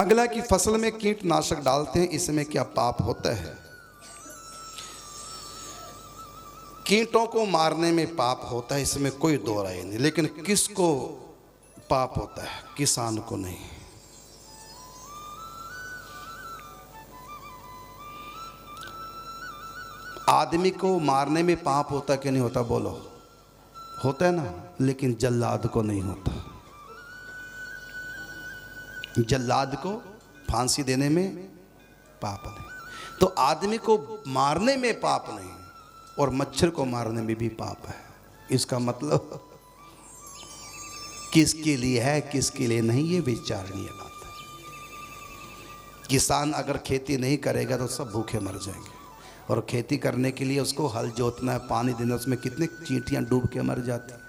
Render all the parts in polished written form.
अगला कि फसल में कीटनाशक डालते हैं, इसमें क्या पाप होता है? कीटों को मारने में पाप होता है, इसमें कोई दो राय नहीं, लेकिन किसको पाप होता है? किसान को नहीं। आदमी को मारने में पाप होता कि नहीं होता? बोलो। होता है ना, लेकिन जल्लाद को नहीं होता। जल्लाद को फांसी देने में पाप नहीं। तो आदमी को मारने में पाप नहीं और मच्छर को मारने में भी पाप है। इसका मतलब किसके लिए है किसके लिए नहीं, ये विचारणीय बात है। किसान अगर खेती नहीं करेगा तो सब भूखे मर जाएंगे, और खेती करने के लिए उसको हल जोतना है, पानी देना, उसमें कितने चींटियां डूब के मर जाती हैं।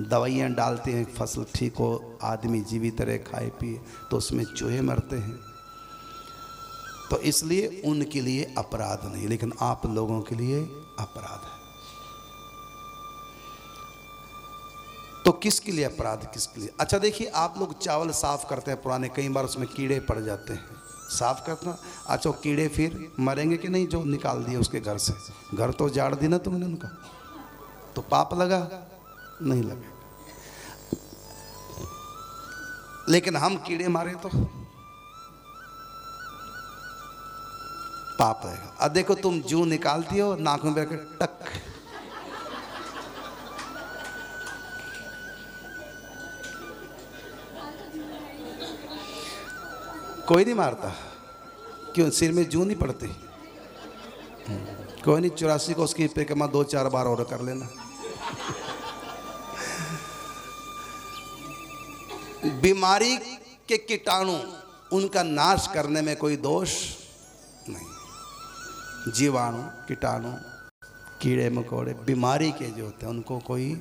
दवाइयाँ डालते हैं फसल ठीक हो, आदमी जीवित रहे खाए पिए, तो उसमें चूहे मरते हैं। तो इसलिए उनके लिए अपराध नहीं, लेकिन आप लोगों के लिए अपराध है। तो किसके लिए अपराध, किसके लिए? अच्छा देखिए, आप लोग चावल साफ करते हैं पुराने, कई बार उसमें कीड़े पड़ जाते हैं, साफ करना। अच्छा कीड़े फिर मरेंगे कि नहीं? जो निकाल दिए उसके घर से, घर तो जाड़ दी ना तुमने उनका, तो पाप लगा? नहीं लगे। लेकिन हम कीड़े मारे तो पाप रहेगा। अब देखो, तुम जू निकालती हो, नाक में बैठ टक, कोई नहीं मारता। क्यों? सिर में जू नहीं पड़ती? कोई नहीं, 84 को उसकी परिक्रमा 2-4 बार और कर लेना। बीमारी के कीटाणु, उनका नाश करने में कोई दोष नहीं। जीवाणु, कीटाणु, कीड़े मकोड़े, बीमारी के जो होते हैं उनको कोई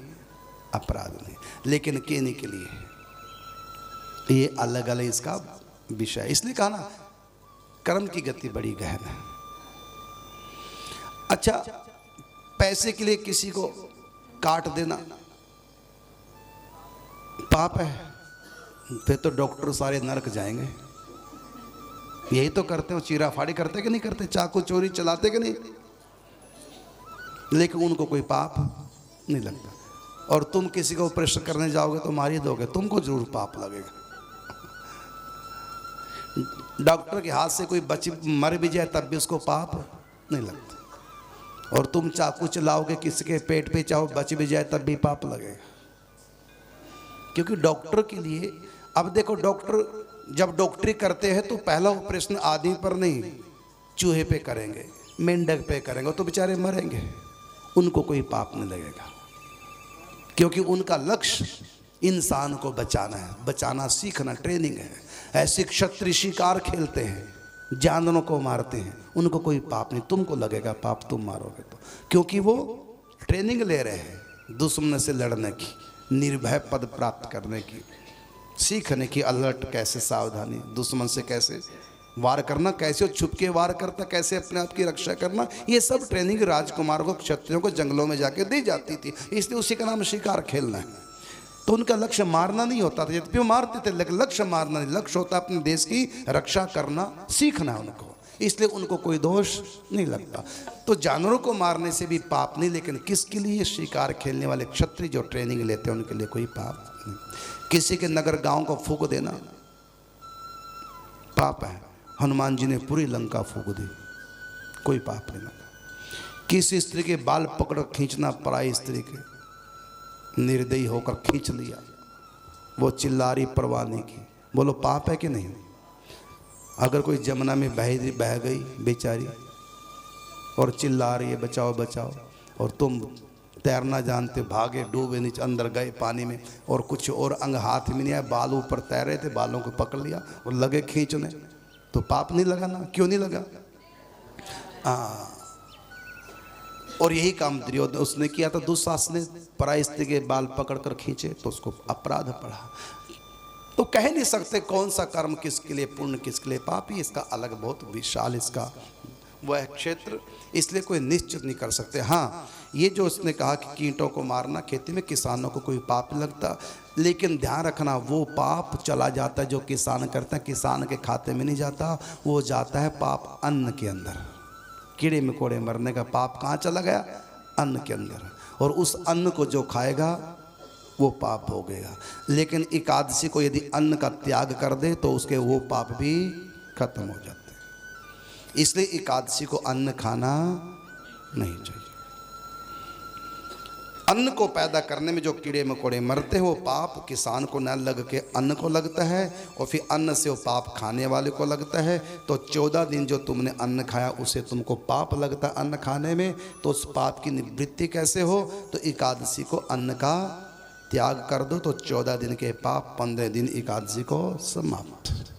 अपराध नहीं, लेकिन केने के लिए ये अलग अलग इसका विषय। इसलिए कहा ना, कर्म की गति बड़ी गहन है। अच्छा, पैसे के लिए किसी को काट देना पाप है? फिर तो डॉक्टर सारे नरक जाएंगे। यही तो करते हो, चीरा फाड़ी करते कि नहीं करते? चाकू चोरी चलाते कि नहीं? लेकिन उनको कोई पाप नहीं लगता। और तुम किसी को ऑपरेशन करने जाओगे तो मार ही दोगे, तुमको जरूर पाप लगेगा। डॉक्टर के हाथ से कोई बच मर भी जाए तब भी उसको पाप नहीं लगता। और तुम चाकू चलाओगे किसी के पेट पे, चाहो बच भी जाए तब भी पाप लगेगा। क्योंकि डॉक्टर के लिए, अब देखो, डॉक्टर जब डॉक्टरी करते हैं तो पहला ऑपरेशन आदमी पर नहीं, चूहे पे करेंगे, मेंढक पे करेंगे, तो बेचारे मरेंगे, उनको कोई पाप नहीं लगेगा। क्योंकि उनका लक्ष्य इंसान को बचाना है, बचाना सीखना, ट्रेनिंग है। ऐसे क्षत्रिय शिकार खेलते हैं, जानवरों को मारते हैं, उनको कोई पाप नहीं। तुमको लगेगा पाप, तुम मारोगे तो, क्योंकि वो ट्रेनिंग ले रहे हैं दुश्मन से लड़ने की, निर्भय पद प्राप्त करने की, सीखने की, अलर्ट, कैसे सावधानी, दुश्मन से कैसे वार करना, कैसे छुप के वार करता, कैसे अपने आप की रक्षा करना, ये सब ट्रेनिंग राजकुमारों को, क्षत्रियों को जंगलों में जाके दी जाती थी। इसलिए उसी का नाम शिकार खेलना है। तो उनका लक्ष्य मारना नहीं होता था, यद्यपि मारते थे, लेकिन लक्ष्य मारना नहीं, लक्ष्य होता अपने देश की रक्षा करना, सीखना उनको। इसलिए उनको कोई दोष नहीं लगता। तो जानवरों को मारने से भी पाप नहीं, लेकिन किसके लिए? शिकार खेलने वाले क्षत्रिय जो ट्रेनिंग लेते हैं उनके लिए कोई पाप नहीं। किसी के नगर गांव को फूंक देना पाप है। हनुमान जी ने पूरी लंका फूंक दी, कोई पाप नहीं लगा। किसी स्त्री के बाल पकड़ खींचना, पराई स्त्री के, निर्दयी होकर खींच लिया, वो चिल्ला रही परवाह नहीं की, बोलो पाप है कि नहीं? अगर कोई जमुना में बह गई बेचारी और चिल्ला रही है बचाओ बचाओ, और तुम तैरना जानते, भागे, डूबे नीचे, अंदर गए पानी में, और कुछ और अंग हाथ में नहीं आया, बाल ऊपर तैर रहे थे, बालों को पकड़ लिया और लगे खींचने, तो पाप नहीं लगा ना? क्यों नहीं लगा? और यही काम दुर्योधन उसने किया था। दुशासन ने पराई स्त्री के बाल पकड़कर खींचे तो उसको अपराध पड़ा। तो कह नहीं सकते कौन सा कर्म किसके लिए पुण्य, किसके लिए पाप, ही इसका अलग बहुत विशाल इसका वह क्षेत्र, इसलिए कोई निश्चित नहीं कर सकते। हाँ, ये जो उसने कहा कि कीटों को मारना खेती में किसानों को कोई पाप लगता, लेकिन ध्यान रखना वो पाप चला जाता है जो किसान करते हैं, किसान के खाते में नहीं जाता, वो जाता है पाप अन्न के अंदर। कीड़े मकोड़े मरने का पाप कहाँ चला गया? अन्न के अंदर। और उस अन्न को जो खाएगा वो पाप हो गया। लेकिन एकादशी को यदि अन्न का त्याग कर दे तो उसके वो पाप भी खत्म हो जाते हैं। इसलिए एकादशी को अन्न खाना नहीं चाहिए। अन्न को पैदा करने में जो कीड़े मकोड़े मरते हैं वो पाप किसान को न लग के अन्न को लगता है, और फिर अन्न से वो पाप खाने वाले को लगता है। तो 14 दिन जो तुमने अन्न खाया उसे तुमको पाप लगता है अन्न खाने में, तो उस पाप की निवृत्ति कैसे हो? तो एकादशी को अन्न का त्याग कर दो तो 14 दिन के पाप 15 दिन एकादशी को समाप्त।